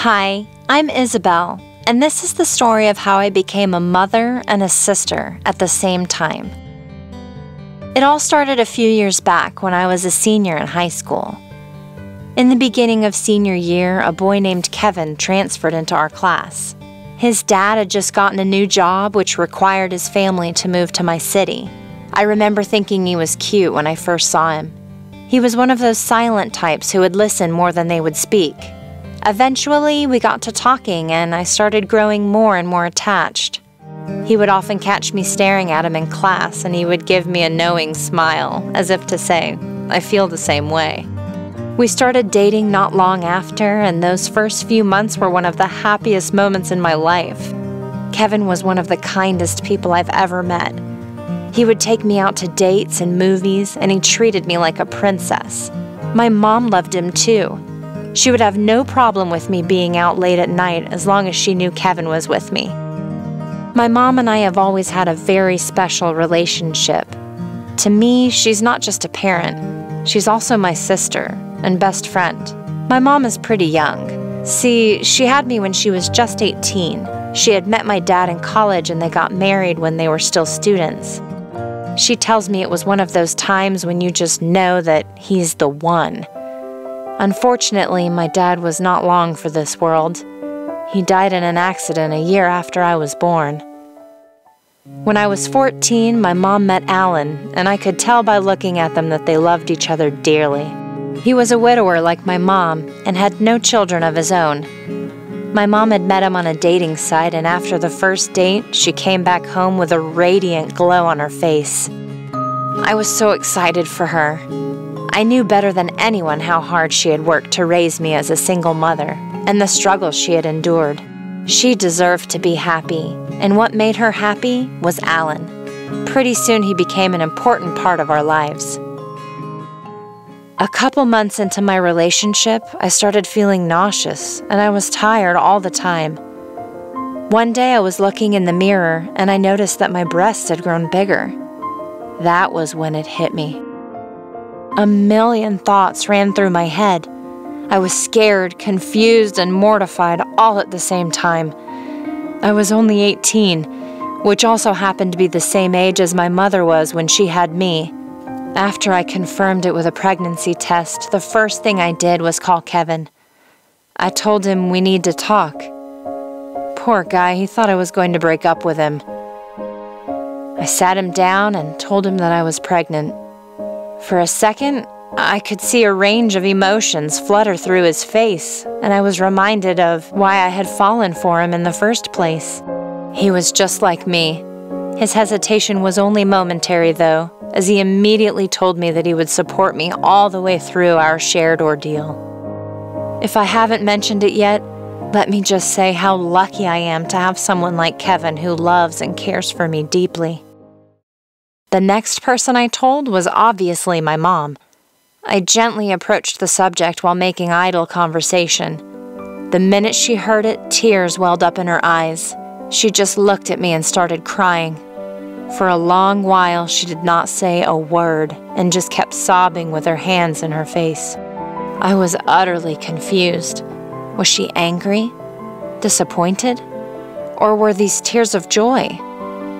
Hi, I'm Isabel, and this is the story of how I became a mother and a sister at the same time. It all started a few years back when I was a senior in high school. In the beginning of senior year, a boy named Kevin transferred into our class. His dad had just gotten a new job which required his family to move to my city. I remember thinking he was cute when I first saw him. He was one of those silent types who would listen more than they would speak. Eventually, we got to talking and I started growing more and more attached. He would often catch me staring at him in class and he would give me a knowing smile, as if to say, I feel the same way. We started dating not long after, and those first few months were one of the happiest moments in my life. Kevin was one of the kindest people I've ever met. He would take me out to dates and movies, and he treated me like a princess. My mom loved him too. She would have no problem with me being out late at night as long as she knew Kevin was with me. My mom and I have always had a very special relationship. To me, she's not just a parent. She's also my sister and best friend. My mom is pretty young. See, she had me when she was just 18. She had met my dad in college and they got married when they were still students. She tells me it was one of those times when you just know that he's the one. Unfortunately, my dad was not long for this world. He died in an accident a year after I was born. When I was 14, my mom met Alan, and I could tell by looking at them that they loved each other dearly. He was a widower like my mom and had no children of his own. My mom had met him on a dating site, and after the first date, she came back home with a radiant glow on her face. I was so excited for her. I knew better than anyone how hard she had worked to raise me as a single mother and the struggles she had endured. She deserved to be happy, and what made her happy was Alan. Pretty soon he became an important part of our lives. A couple months into my relationship, I started feeling nauseous, and I was tired all the time. One day I was looking in the mirror, and I noticed that my breasts had grown bigger. That was when it hit me. A million thoughts ran through my head. I was scared, confused, and mortified all at the same time. I was only 18, which also happened to be the same age as my mother was when she had me. After I confirmed it with a pregnancy test, the first thing I did was call Kevin. I told him we need to talk. Poor guy, he thought I was going to break up with him. I sat him down and told him that I was pregnant. For a second, I could see a range of emotions flutter through his face, and I was reminded of why I had fallen for him in the first place. He was just like me. His hesitation was only momentary, though, as he immediately told me that he would support me all the way through our shared ordeal. If I haven't mentioned it yet, let me just say how lucky I am to have someone like Kevin who loves and cares for me deeply. The next person I told was obviously my mom. I gently approached the subject while making idle conversation. The minute she heard it, tears welled up in her eyes. She just looked at me and started crying. For a long while, she did not say a word and just kept sobbing with her hands in her face. I was utterly confused. Was she angry? Disappointed? Or were these tears of joy?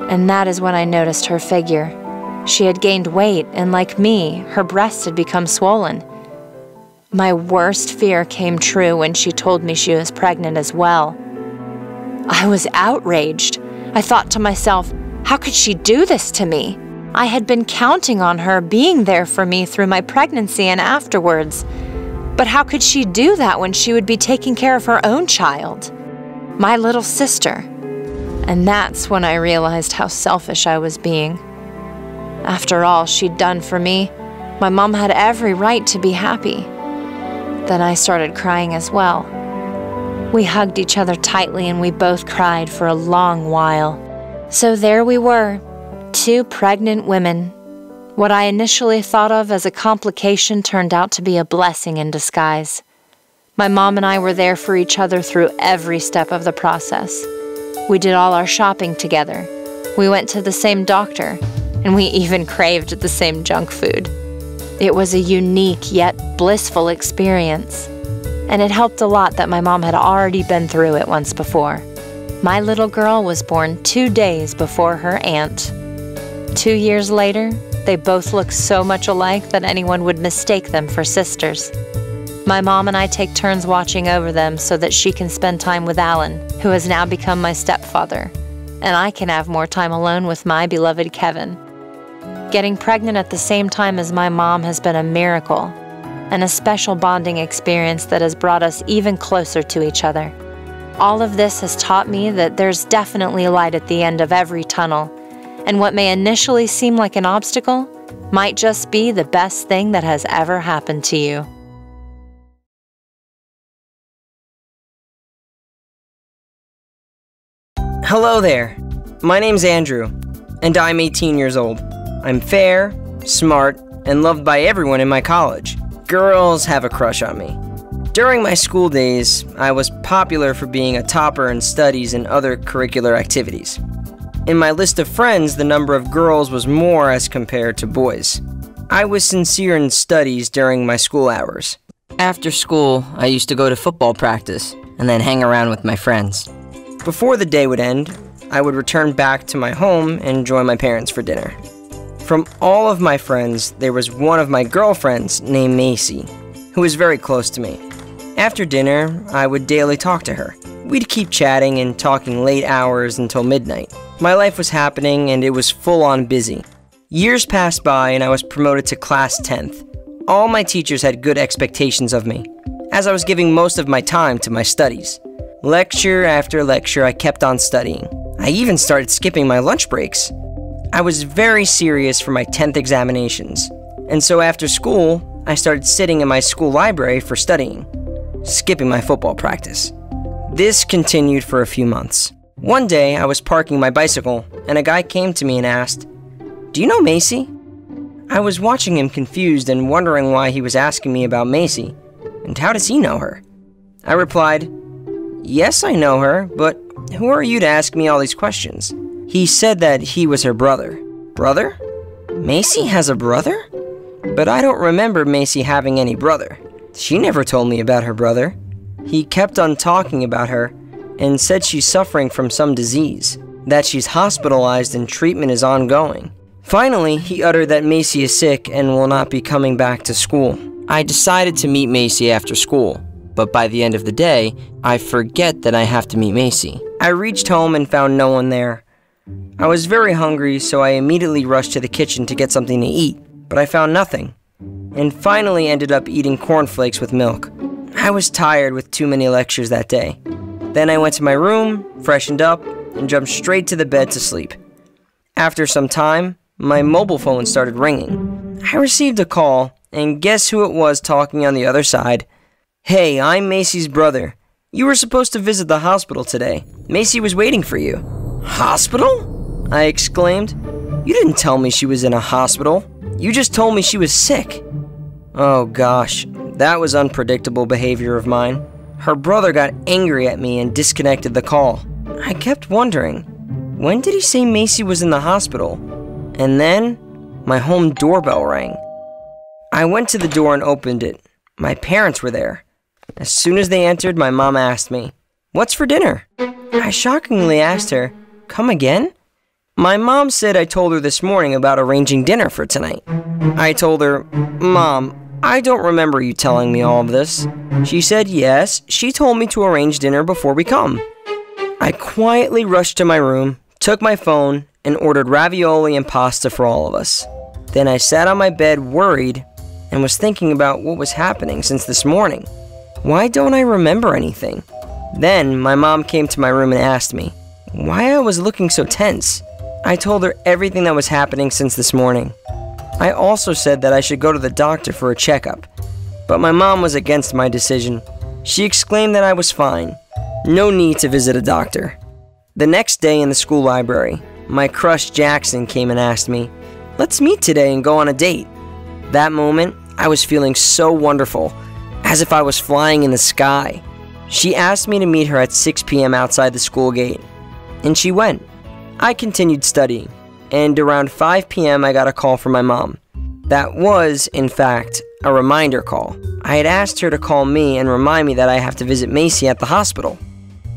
And that is when I noticed her figure. She had gained weight, and like me, her breasts had become swollen. My worst fear came true when she told me she was pregnant as well. I was outraged. I thought to myself, how could she do this to me? I had been counting on her being there for me through my pregnancy and afterwards. But how could she do that when she would be taking care of her own child? My little sister. And that's when I realized how selfish I was being. After all she'd done for me, my mom had every right to be happy. Then I started crying as well. We hugged each other tightly and we both cried for a long while. So there we were, two pregnant women. What I initially thought of as a complication turned out to be a blessing in disguise. My mom and I were there for each other through every step of the process. We did all our shopping together. We went to the same doctor, and we even craved the same junk food. It was a unique yet blissful experience. and it helped a lot that my mom had already been through it once before. My little girl was born 2 days before her aunt. 2 years later, they both look so much alike that anyone would mistake them for sisters. My mom and I take turns watching over them so that she can spend time with Alan, who has now become my stepfather, and I can have more time alone with my beloved Kevin. Getting pregnant at the same time as my mom has been a miracle, and a special bonding experience that has brought us even closer to each other. All of this has taught me that there's definitely light at the end of every tunnel, and what may initially seem like an obstacle might just be the best thing that has ever happened to you. Hello there. My name's Andrew, and I'm 18 years old. I'm fair, smart, and loved by everyone in my college. Girls have a crush on me. During my school days, I was popular for being a topper in studies and other curricular activities. In my list of friends, the number of girls was more as compared to boys. I was sincere in studies during my school hours. After school, I used to go to football practice and then hang around with my friends. Before the day would end, I would return back to my home and join my parents for dinner. From all of my friends, there was one of my girlfriends named Macy, who was very close to me. After dinner, I would daily talk to her. We'd keep chatting and talking late hours until midnight. My life was happening and it was full-on busy. Years passed by and I was promoted to class 10th. All my teachers had good expectations of me, as I was giving most of my time to my studies. Lecture after lecture, I kept on studying. I even started skipping my lunch breaks. I was very serious for my 10th examinations, and so after school, I started sitting in my school library for studying, skipping my football practice. This continued for a few months. One day, I was parking my bicycle, and a guy came to me and asked, "Do you know Macy?" I was watching him confused and wondering why he was asking me about Macy, and how does he know her? I replied, "Yes, I know her, but who are you to ask me all these questions?" He said that he was her brother. Brother? Macy has a brother? But I don't remember Macy having any brother. She never told me about her brother. He kept on talking about her and said she's suffering from some disease, that she's hospitalized and treatment is ongoing. Finally, he uttered that Macy is sick and will not be coming back to school. I decided to meet Macy after school, but by the end of the day, I forget that I have to meet Macy. I reached home and found no one there. I was very hungry, so I immediately rushed to the kitchen to get something to eat, but I found nothing, and finally ended up eating cornflakes with milk. I was tired with too many lectures that day. Then I went to my room, freshened up, and jumped straight to the bed to sleep. After some time, my mobile phone started ringing. I received a call, and guess who it was talking on the other side? "Hey, I'm Macy's brother. You were supposed to visit the hospital today. Macy was waiting for you." "Hospital?" I exclaimed. "You didn't tell me she was in a hospital. You just told me she was sick." Oh gosh, that was unpredictable behavior of mine. Her brother got angry at me and disconnected the call. I kept wondering, when did he say Macy was in the hospital? And then, my home doorbell rang. I went to the door and opened it. My parents were there. As soon as they entered, my mom asked me, "What's for dinner?" I shockingly asked her, "Come again?" My mom said I told her this morning about arranging dinner for tonight. I told her, "Mom, I don't remember you telling me all of this." She said yes, she told me to arrange dinner before we come. I quietly rushed to my room, took my phone, and ordered ravioli and pasta for all of us. Then I sat on my bed worried and was thinking about what was happening since this morning. Why don't I remember anything? Then my mom came to my room and asked me why I was looking so tense. I told her everything that was happening since this morning. I also said that I should go to the doctor for a checkup, but my mom was against my decision. She exclaimed that I was fine. No need to visit a doctor. The next day in the school library, my crush Jackson came and asked me, "Let's meet today and go on a date." That moment, I was feeling so wonderful, as if I was flying in the sky. She asked me to meet her at 6 p.m. outside the school gate, and she went. I continued studying, and around 5 p.m. I got a call from my mom. That was, in fact, a reminder call. I had asked her to call me and remind me that I have to visit Macy at the hospital.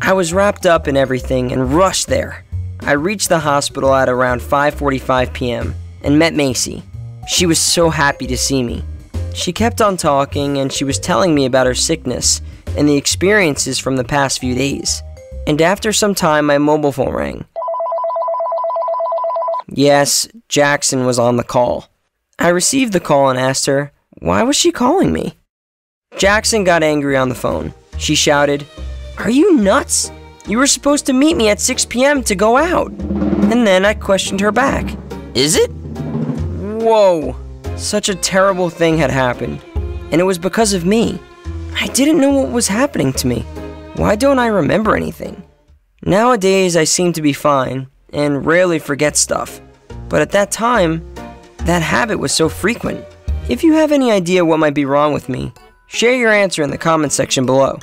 I was wrapped up in everything and rushed there. I reached the hospital at around 5:45 p.m. and met Macy. She was so happy to see me. She kept on talking and she was telling me about her sickness and the experiences from the past few days. And after some time, my mobile phone rang. Yes, Jackson was on the call. I received the call and asked her, why was she calling me? Jackson got angry on the phone. She shouted, "Are you nuts? You were supposed to meet me at 6 p.m. to go out." And then I questioned her back. Is it? Whoa, such a terrible thing had happened. And it was because of me. I didn't know what was happening to me. Why don't I remember anything? Nowadays I seem to be fine and rarely forget stuff. But at that time, that habit was so frequent. If you have any idea what might be wrong with me, share your answer in the comment section below.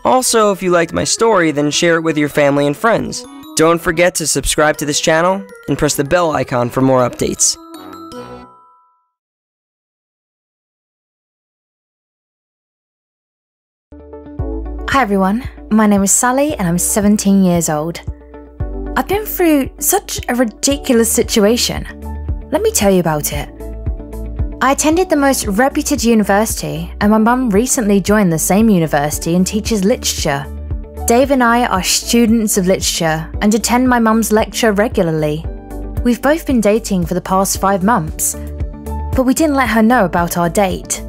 Also, if you liked my story, then share it with your family and friends. Don't forget to subscribe to this channel and press the bell icon for more updates. Hi everyone, my name is Sally and I'm 17 years old. I've been through such a ridiculous situation. Let me tell you about it. I attended the most reputed university and my mum recently joined the same university and teaches literature. Dave and I are students of literature and attend my mum's lecture regularly. We've both been dating for the past 5 months, but we didn't let her know about our date.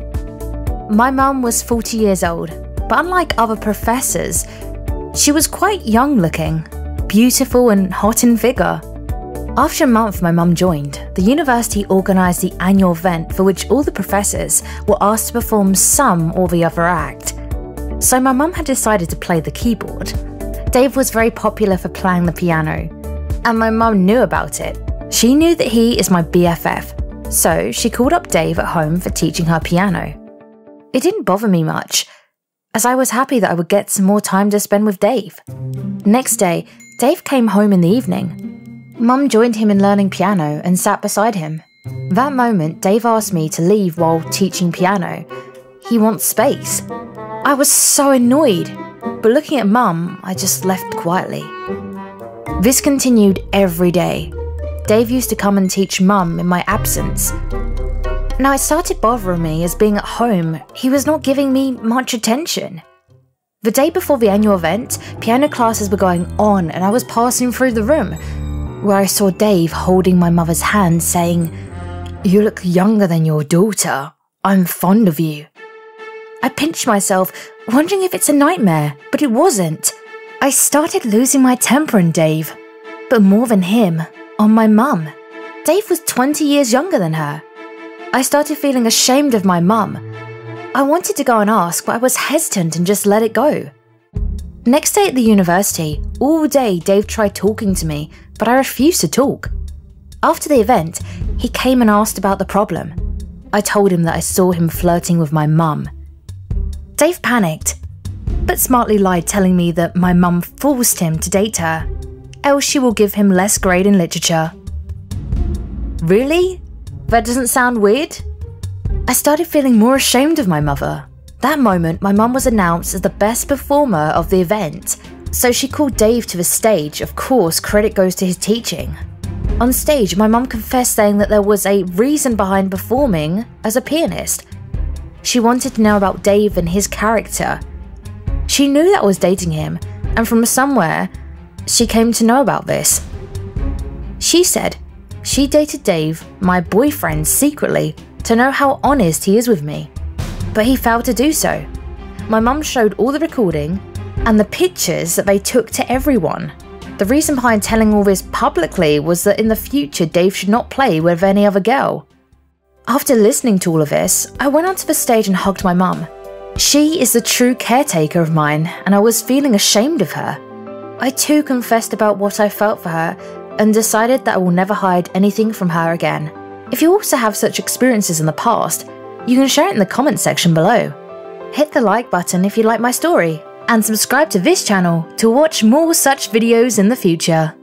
My mum was 40 years old. But unlike other professors, she was quite young looking, beautiful and hot in figure. After a month my mum joined, the university organised the annual event for which all the professors were asked to perform some or the other act. So my mum had decided to play the keyboard. Dave was very popular for playing the piano, and my mum knew about it. She knew that he is my BFF, so she called up Dave at home for teaching her piano. It didn't bother me much, as I was happy that I would get some more time to spend with Dave. Next day, Dave came home in the evening. Mum joined him in learning piano and sat beside him. That moment, Dave asked me to leave while teaching piano. He wants space. I was so annoyed, but looking at Mum, I just left quietly. This continued every day. Dave used to come and teach Mum in my absence. Now it started bothering me as being at home, he was not giving me much attention. The day before the annual event, piano classes were going on and I was passing through the room, where I saw Dave holding my mother's hand saying, "You look younger than your daughter. I'm fond of you." I pinched myself, wondering if it's a nightmare, but it wasn't. I started losing my temper on Dave, but more than him, on my mum. Dave was 20 years younger than her. I started feeling ashamed of my mum. I wanted to go and ask, but I was hesitant and just let it go. Next day at the university, all day Dave tried talking to me, but I refused to talk. After the event, he came and asked about the problem. I told him that I saw him flirting with my mum. Dave panicked, but smartly lied, telling me that my mum forced him to date her, else she will give him less grade in literature. Really? That doesn't sound weird? I started feeling more ashamed of my mother. That moment, my mum was announced as the best performer of the event, so she called Dave to the stage. Of course, credit goes to his teaching. On stage, my mum confessed, saying that there was a reason behind performing as a pianist. She wanted to know about Dave and his character. She knew that I was dating him, and from somewhere, she came to know about this. She said she dated Dave, my boyfriend, secretly to know how honest he is with me, but he failed to do so. My mum showed all the recording and the pictures that they took to everyone. The reason behind telling all this publicly was that in the future Dave should not play with any other girl. After listening to all of this, I went onto the stage and hugged my mum. She is the true caretaker of mine, and I was feeling ashamed of her. I too confessed about what I felt for her and decided that I will never hide anything from her again. If you also have such experiences in the past, you can share it in the comment section below. Hit the like button if you like my story, and subscribe to this channel to watch more such videos in the future.